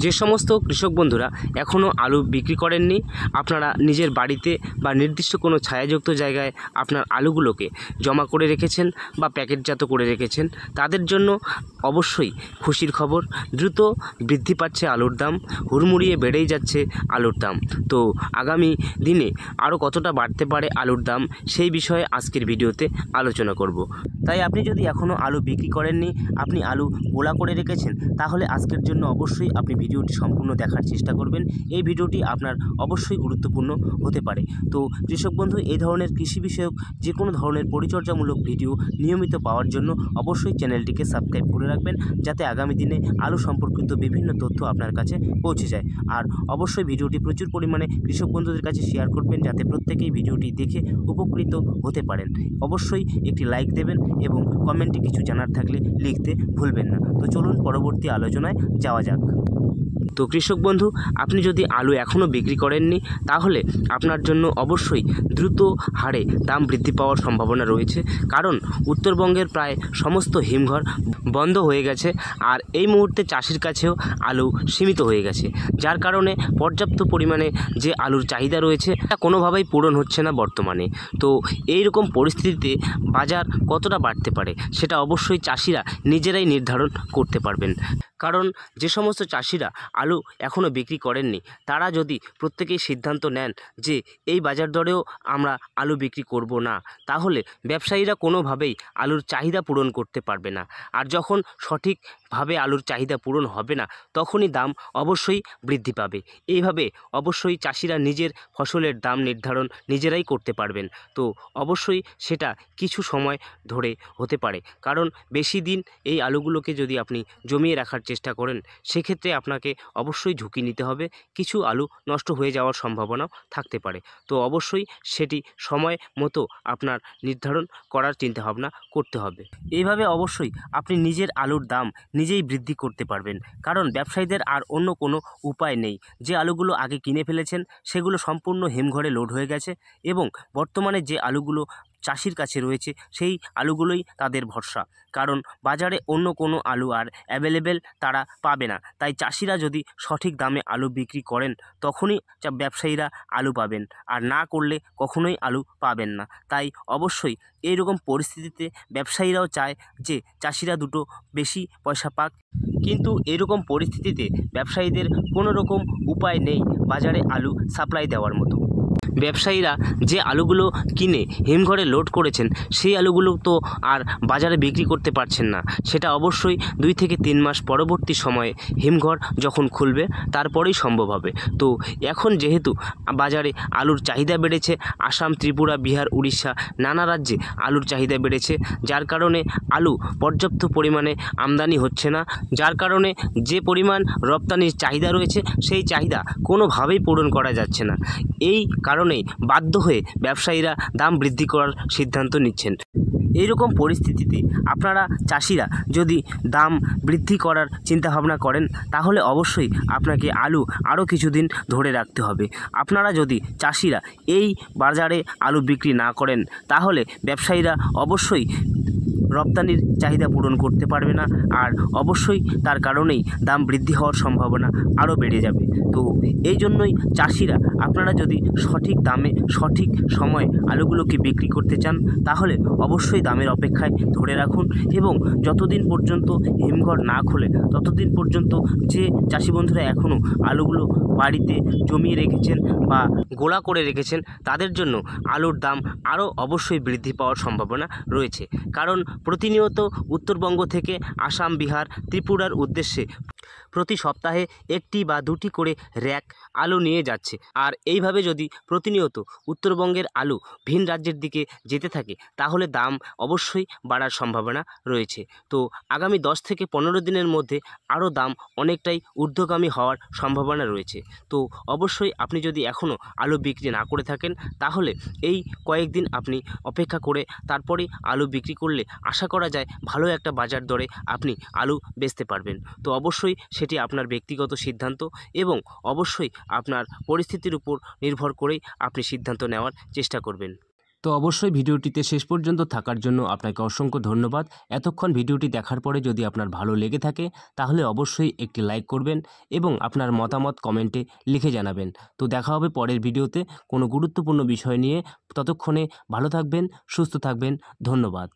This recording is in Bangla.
যে সমস্ত কৃষক বন্ধুরা এখনও আলু বিক্রি করেননি, আপনারা নিজের বাড়িতে বা নির্দিষ্ট কোনো ছায়াযুক্ত জায়গায় আপনার আলুগুলোকে জমা করে রেখেছেন বা প্যাকেটজাত করে রেখেছেন, তাদের জন্য অবশ্যই খুশির খবর। দ্রুত বৃদ্ধি পাচ্ছে আলুর দাম, হুড়মুড়িয়ে বেড়েই যাচ্ছে আলুর দাম। তো আগামী দিনে আরও কতটা বাড়তে পারে আলুর দাম, সেই বিষয়ে আজকের ভিডিওতে আলোচনা করব। তাই আপনি যদি এখনও আলু বিক্রি করেননি, আপনি আলু গোলা করে রেখেছেন, তাহলে আজকের জন্য অবশ্যই আপনি ভিডিওটি সম্পূর্ণ দেখার চেষ্টা করবেন। এই ভিডিওটি আপনার অবশ্যই গুরুত্বপূর্ণ হতে পারে। তো কৃষক বন্ধু, এই ধরনের কৃষি বিষয়ক যে কোনো ধরনের পরিচর্যামূলক ভিডিও নিয়মিত পাওয়ার জন্য অবশ্যই চ্যানেলটিকে সাবস্ক্রাইব করে রাখবেন, যাতে আগামী দিনে আলু সম্পর্কিত বিভিন্ন তথ্য আপনার কাছে পৌঁছে যায়। আর অবশ্যই ভিডিওটি প্রচুর পরিমাণে কৃষক বন্ধুদের কাছে শেয়ার করবেন, যাতে প্রত্যেকেই ভিডিওটি দেখে উপকৃত হতে পারেন। অবশ্যই একটি লাইক দেবেন এবং কমেন্টে কিছু জানার থাকলে লিখতে ভুলবেন না। তো চলুন পরবর্তী আলোচনায় যাওয়া যাক। তো কৃষক বন্ধু, আপনি যদি আলু এখনও বিক্রি করেননি, তাহলে আপনার জন্য অবশ্যই দ্রুত হারে দাম বৃদ্ধি পাওয়ার সম্ভাবনা রয়েছে। কারণ উত্তরবঙ্গের প্রায় সমস্ত হিমঘর বন্ধ হয়ে গেছে, আর এই মুহূর্তে চাষির কাছেও আলু সীমিত হয়ে গেছে, যার কারণে পর্যাপ্ত পরিমাণে যে আলুর চাহিদা রয়েছে তা কোনোভাবেই পূরণ হচ্ছে না বর্তমানে। তো এই রকম পরিস্থিতিতে বাজার কতটা বাড়তে পারে, সেটা অবশ্যই চাষিরা নিজেরাই নির্ধারণ করতে পারবেন। কারণ যে সমস্ত চাষিরা আলু এখনও বিক্রি করেননি, তারা যদি প্রত্যেকেই সিদ্ধান্ত নেন যে এই বাজার দরেও আমরা আলু বিক্রি করব না, তাহলে ব্যবসায়ীরা কোনোভাবেই আলুর চাহিদা পূরণ করতে পারবে না। আর যখন সঠিকভাবে আলুর চাহিদা পূরণ হবে না, তখনই দাম অবশ্যই বৃদ্ধি পাবে। এইভাবে অবশ্যই চাষিরা নিজের ফসলের দাম নির্ধারণ নিজেরাই করতে পারবেন। তো অবশ্যই সেটা কিছু সময় ধরে হতে পারে, কারণ বেশি দিন এই আলুগুলোকে যদি আপনি জমিয়ে রাখার চেষ্টা করেন, সেক্ষেত্রে আপনাকে অবশ্যই ঝুঁকি নিতে হবে। কিছু আলু নষ্ট হয়ে যাওয়ার সম্ভাবনাও থাকতে পারে। তো অবশ্যই সেটি সময় মতো আপনার নির্ধারণ করার চিন্তাভাবনা করতে হবে। এইভাবে অবশ্যই আপনি নিজের আলুর দাম নিজেই বৃদ্ধি করতে পারবেন, কারণ ব্যবসায়ীদের আর অন্য কোনো উপায় নেই। যে আলুগুলো আগে কিনে ফেলেছেন, সেগুলো সম্পূর্ণ হিমঘরে লোড হয়ে গেছে এবং বর্তমানে যে আলুগুলো চাষির কাছে রয়েছে, সেই আলুগুলোই তাদের ভরসা। কারণ বাজারে অন্য কোনো আলু আর অ্যাভেলেবেল তারা পাবে না। তাই চাষিরা যদি সঠিক দামে আলু বিক্রি করেন, তখনই ব্যবসায়ীরা আলু পাবেন, আর না করলে কখনোই আলু পাবেন না। তাই অবশ্যই এইরকম পরিস্থিতিতে ব্যবসায়ীরাও চায় যে চাষিরা দুটো বেশি পয়সা পাক, কিন্তু এরকম পরিস্থিতিতে ব্যবসায়ীদের কোনো রকম উপায় নেই বাজারে আলু সাপ্লাই দেওয়ার মতো। ব্যবসায়ীরা যে আলুগুলো কিনে হিমঘরে লোড করেছেন, সেই আলুগুলো তো আর বাজারে বিক্রি করতে পারছেন না। সেটা অবশ্যই 2 থেকে 3 মাস পরবর্তী সময়ে হিমঘর যখন খুলবে, তারপরেই সম্ভব হবে। তো এখন যেহেতু বাজারে আলুর চাহিদা বেড়েছে, আসাম, ত্রিপুরা, বিহার, উড়িষ্যা নানা রাজ্যে আলুর চাহিদা বেড়েছে, যার কারণে আলু পর্যাপ্ত পরিমাণে আমদানি হচ্ছে না। যার কারণে যে পরিমাণ রপ্তানির চাহিদা রয়েছে, সেই চাহিদা কোনোভাবেই পূরণ করা যাচ্ছে না। এই কারণেই বাধ্য হয়ে ব্যবসায়ীরা দাম বৃদ্ধি করার সিদ্ধান্ত নিচ্ছেন। এইরকম পরিস্থিতিতে আপনারা চাষিরা যদি দাম বৃদ্ধি করার চিন্তাভাবনা করেন, তাহলে অবশ্যই আপনাকে আলু আরও কিছুদিন ধরে রাখতে হবে। আপনারা যদি চাষিরা এই বাজারে আলু বিক্রি না করেন, তাহলে ব্যবসায়ীরা অবশ্যই রপ্তানির চাহিদা পূরণ করতে পারবে না, আর অবশ্যই তার কারণেই দাম বৃদ্ধি হওয়ার সম্ভাবনা আরও বেড়ে যাবে। তো এই জন্যই চাষিরা, আপনারা যদি সঠিক দামে সঠিক সময় আলুগুলোকে বিক্রি করতে চান, তাহলে অবশ্যই দামের অপেক্ষায় ধরে রাখুন এবং যতদিন পর্যন্ত হিমঘর না খোলে, ততদিন পর্যন্ত যে চাষি বন্ধুরা এখনও আলুগুলো বাড়িতে জমিয়ে রেখেছেন বা গোলা করে রেখেছেন, তাদের জন্য আলুর দাম আরও অবশ্যই বৃদ্ধি পাওয়ার সম্ভাবনা রয়েছে। কারণ প্রতিনিয়ত উত্তরবঙ্গ থেকে আসাম, বিহার, ত্রিপুরার উদ্দেশ্যে প্রতি সপ্তাহে 1টি বা 2টি করে র্যাক আলু নিয়ে যাচ্ছে। আর এইভাবে যদি প্রতিনিয়ত উত্তরবঙ্গের আলু ভিন রাজ্যের দিকে যেতে থাকে, তাহলে দাম অবশ্যই বাড়ার সম্ভাবনা রয়েছে। তো আগামী 10 থেকে 15 দিনের মধ্যে আরও দাম অনেকটাই ঊর্ধ্বগামী হওয়ার সম্ভাবনা রয়েছে। তো অবশ্যই আপনি যদি এখনও আলু বিক্রি না করে থাকেন, তাহলে এই কয়েকদিন আপনি অপেক্ষা করে তারপরেই আলু বিক্রি করলে আশা করা যায় ভালো একটা বাজার দরে আপনি আলু বেচতে পারবেন। তো অবশ্যই সেটি আপনার ব্যক্তিগত সিদ্ধান্ত এবং অবশ্যই আপনার পরিস্থিতির উপর নির্ভর করেই আপনি সিদ্ধান্ত নেওয়ার চেষ্টা করবেন। তো অবশ্যই ভিডিওটিতে শেষ পর্যন্ত থাকার জন্য আপনাকে অসংখ্য ধন্যবাদ। এতক্ষণ ভিডিওটি দেখার পরে যদি আপনার ভালো লেগে থাকে তাহলে অবশ্যই একটি লাইক করবেন এবং আপনার মতামত কমেন্টে লিখে জানাবেন। তো দেখা হবে পরের ভিডিওতে কোনো গুরুত্বপূর্ণ বিষয় নিয়ে। ততক্ষণে ভালো থাকবেন, সুস্থ থাকবেন। ধন্যবাদ।